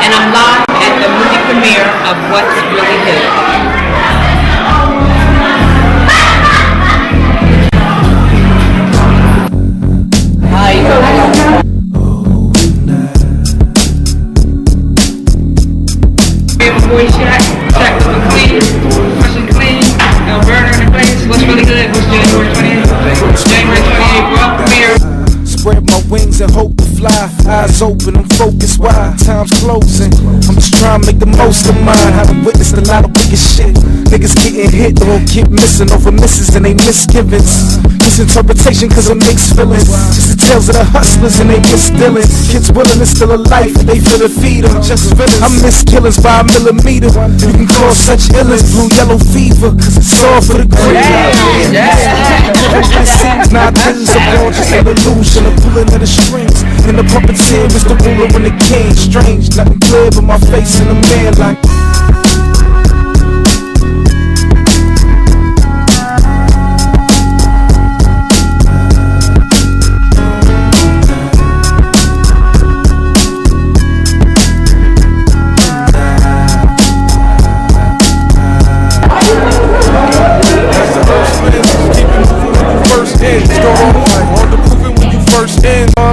and I'm live at the movie premiere of What's Really Good. Boy Shaq looking clean, fresh and clean, no burner in the place. What's really good? What's January 28th? January 28th, world premiere. Spread my wings and hope to fly. Eyes open, I'm focused wide. Time's closing. I'm just trying to make the most of mine. Haven't witnessed a lot of wicked shit. Niggas getting hit or get missing over misses and they misgivings. Misinterpretation cause of mixed feelings. Just the tales of the hustlers and they miss stealing. Kids willing to still alive, they feel the feed them. Just feelings. I miss killings by a millimeter. You can cause such illness, blue yellow fever, cause it's all for the great. It seems not things are all just an illusion of pulling of the strings. And the puppeteer is the ruler and the king. Strange, nothing clear but my face in the man like.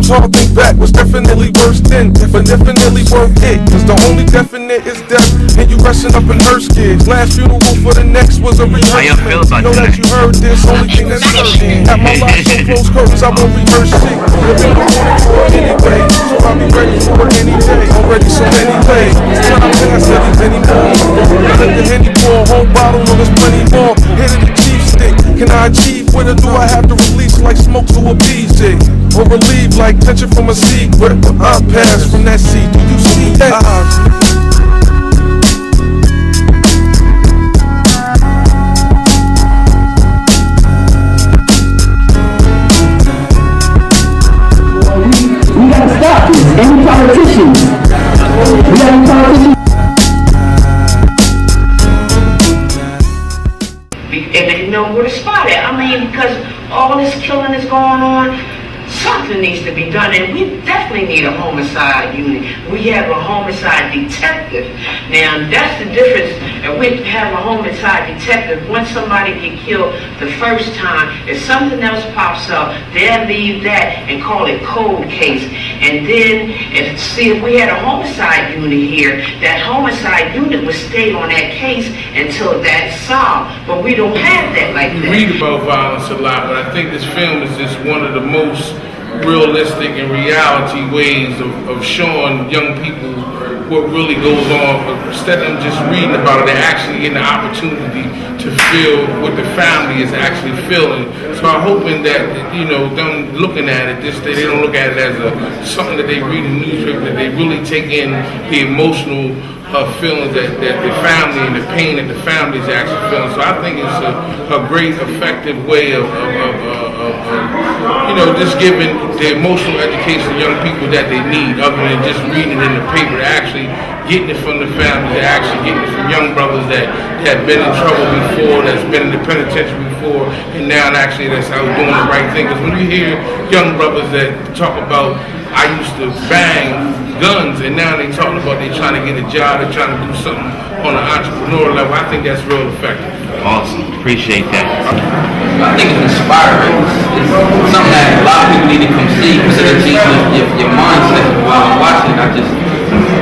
Hard think back was definitely worse then, but definitely worth it. Cause the only definite is death, and you resting up in hearse kids. Last funeral for the next was a rehearsal. Know that you heard this, only thing that's certain. At my life so close curtains, I won't rehearse shit. Living the morning for it anyway, so I'll be ready for it any day. Already so many ways, time pass any more. Let the Henny pour, whole bottle, no there's plenty more. Hit it the chief stick, can I achieve with it? Do I have to release like smoke to a BJ? Or relieve like tension from a seed where I pass from that seed. Do you see that? We gotta stop this. Any politicians. We got any politicians. And they know where to spot it. I mean, because all this killing is going on. Something needs to be done, and we definitely need a homicide unit. We have a homicide detective. Now, that's the difference. And we have a homicide detective. Once somebody get killed the first time, if something else pops up, they'll leave that and call it cold case. And then, if we had a homicide unit here, that homicide unit would stay on that case until that's solved. But we don't have that like that. We read about violence a lot, but I think this film is just one of the most realistic and reality ways of showing young people what really goes on. But instead of them just reading about it, they're actually getting the opportunity to feel what the family is actually feeling. So I'm hoping that, you know, them looking at it this day, they don't look at it as something that they read in the newspaper, that they really take in the emotional feelings that the family and the pain that the family is actually feeling. So I think it's a great, effective way of you know, just giving the emotional education to young people that they need, other than just reading it in the paper. They're actually getting it from the family. They're actually getting it from young brothers that have been in trouble before, that's been in the penitentiary before, and now actually that's how doing the right thing. Because when you hear young brothers that talk about, I used to bang guns, and now they talking about they trying to get a job, they're trying to do something on an entrepreneur level. I think that's real effective. Awesome, appreciate that. I think it's inspiring. It's something that a lot of people need to come see, because it changes your mindset. While I'm watching, I just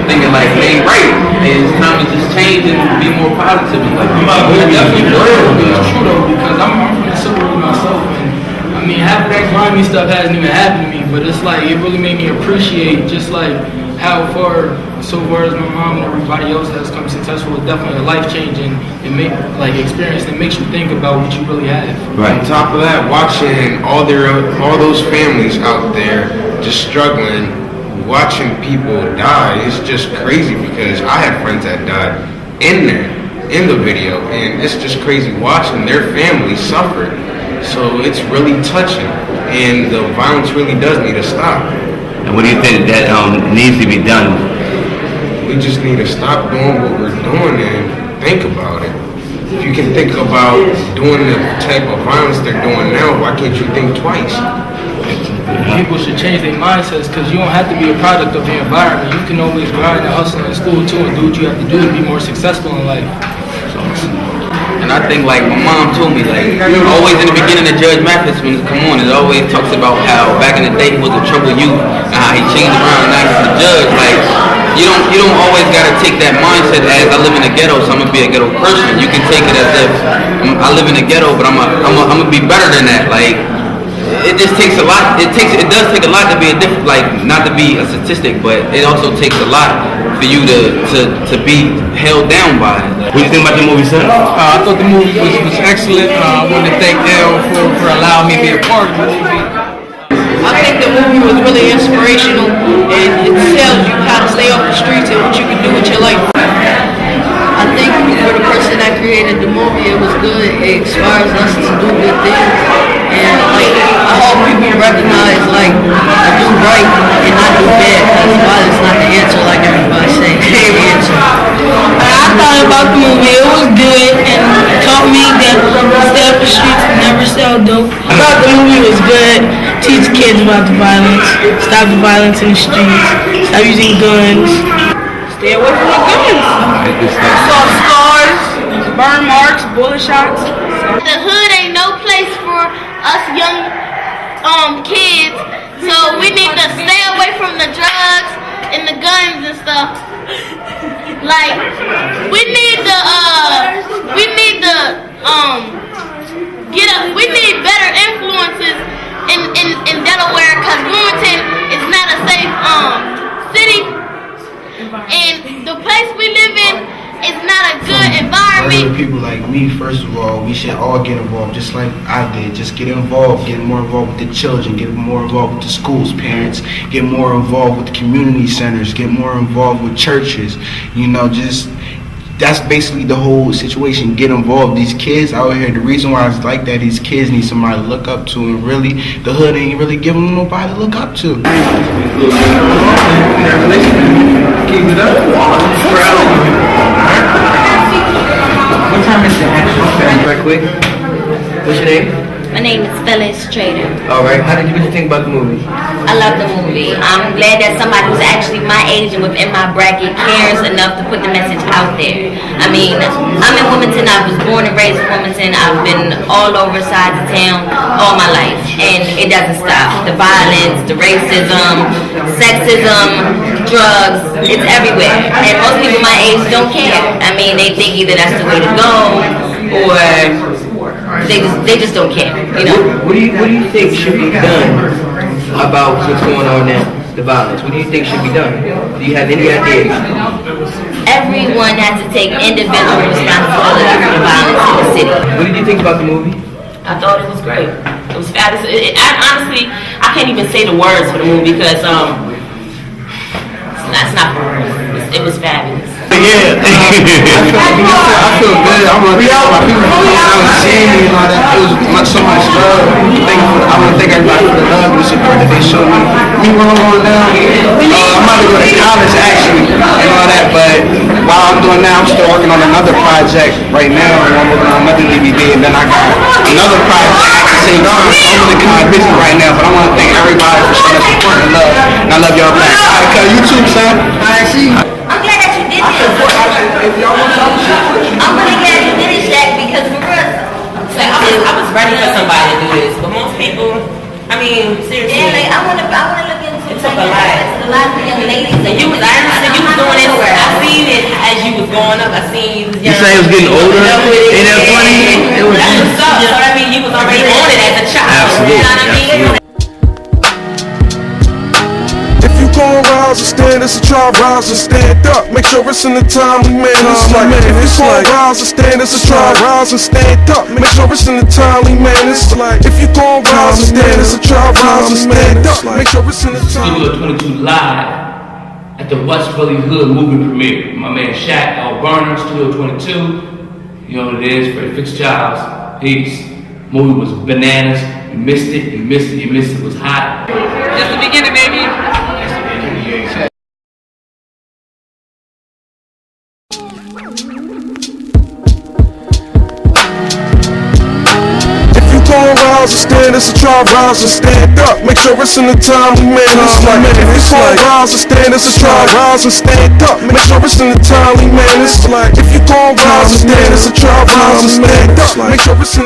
thinking like, hey, right, it's time to just change and be more positive. Like, I definitely feel it's true though, because I'm from the suburb myself, and I mean, half of that grimy stuff hasn't even happened to me, but it's like, it really made me appreciate just like how far, so far as my mom and everybody else has come successful. It's definitely a life-changing and experience that makes you think about what you really have. Right. On top of that, watching all those families out there just struggling, watching people die, it's just crazy, because I had friends that died in the video, and it's just crazy watching their families suffer. So it's really touching, and the violence really does need to stop. And what do you think that needs to be done? We just need to stop doing what we're doing and think about it. If you can think about doing the type of violence they're doing now, why can't you think twice? People should change their mindsets because you don't have to be a product of the environment. You can always grind and hustle in school too and do what you have to do to be more successful in life. And I think like my mom told me like always in the beginning of Judge Mathis when it come on, it always talks about how back in the day he was a troubled youth and how he changed around and now he's a judge. Like you don't always gotta take that mindset as I live in a ghetto, so I'm gonna be a ghetto person. You can take it as if I live in a ghetto, but I'm gonna be better than that. Like it just takes a lot. It does take a lot to be a different, like not to be a statistic, but it also takes a lot for you to be held down by it. What do you think about the movie, son? I thought the movie was excellent. I want to thank L for allowing me to be a part of the movie. I think the movie was really inspirational and it tells you how to stay off the streets and what you can do with your life. I think for the person that created the movie, it was good. It inspires us to do good things. And like, I hope people recognize like to do right and not do bad, because violence is not the answer like everybody saying. It's the answer. I thought about the movie, it was good and taught me that stay off the streets and never sell dope. I thought the movie was good, teach kids about the violence, stop the violence in the streets, stop using guns, stay away from the guns. I saw scars, burn marks, bullet shots. The hood ain't no place for us young kids, so we need to stay away from the drugs and the guns and stuff. Like we need better influences in Delaware, because Wilmington is not a safe city, and the place we live in is not a good environment. People like me, first of all, we should all get involved, just like I did. Just get involved, get more involved with the children, get more involved with the schools, parents, get more involved with the community centers, get more involved with churches. You know, just that's basically the whole situation. Get involved. These kids out here, the reason why it's like that, these kids need somebody to look up to, and really, the hood ain't really giving them nobody to look up to. Keep it up. What time is the actual film? Right quick. What's your name? My name is Phyllis Trader. Alright, what did you think about the movie? I love the movie. I'm glad that somebody who's actually my age and within my bracket cares enough to put the message out there. I mean, I'm in Wilmington. I was born and raised in Wilmington. I've been all over sides of town all my life, and it doesn't stop. The violence, the racism, sexism, drugs, it's everywhere. And most people my age don't care. I mean, they think either that's the way to go, or they just don't care, you know. What do you think should be done about what's going on now, the violence? What do you think should be done? Do you have any ideas? Everyone has to take individual responsibility for the violence in the city. What did you think about the movie? I thought it was great. It was fabulous. Honestly, I can't even say the words for the movie because it's not for words. It was fabulous. Yeah. I feel good. I want to thank my people that was seeing me and all that. It was so much love. I want to thank everybody for the love and the support that they showed me. Me when I'm going down, I'm about to go to college actually and all that. But while I'm doing that, I'm still working on another project right now, and I'm working on another DVD, and then I got another project at the same time. So I'm really kind of busy right now. But I want to thank everybody for showing us support and love. And I love y'all back. All right, cuz, you too, son. All right, see you. I'm glad that you did this. I'm really glad you did it, Shaq, because for us, I was ready for somebody to do this, but most people, I mean, seriously. Yeah, like, I want to look into it. Took a lot of young ladies. And you was doing it. I seen it as you was going up. I seen you was young. You say it was getting older? Ain't that funny? That's what's up. So I mean, you was already on it as a child. Absolutely. You know what I mean? Gon' rise and stand, it's a try, rise and stand up. Make sure it's in the timely manner. It's like, if you gon' rise and stand, it's a try, rise and stand up. Make sure it's in the timely manner. It's like, if you gon' rise and stand, it's a try, rise and stand up. Make sure it's in the timely Studio 22 live at the West Philly Hood movie premiere. My man Shaq L. Burner, Studio 22. You know what it is, Fred Fitzgerald. Peace. Movie was bananas. You missed it, you missed it, you missed it. It was hot. Just the beginning, baby. rise and stand, it's a try, rise and stand up. Make sure it's in the timely manner. It's like, if you gon' rise and stand, it's a try, rise and stand up. Make sure it's in the timely manner. It's like, if you gon' rise and stand, it's a try, rise and stand up. Make sure it's in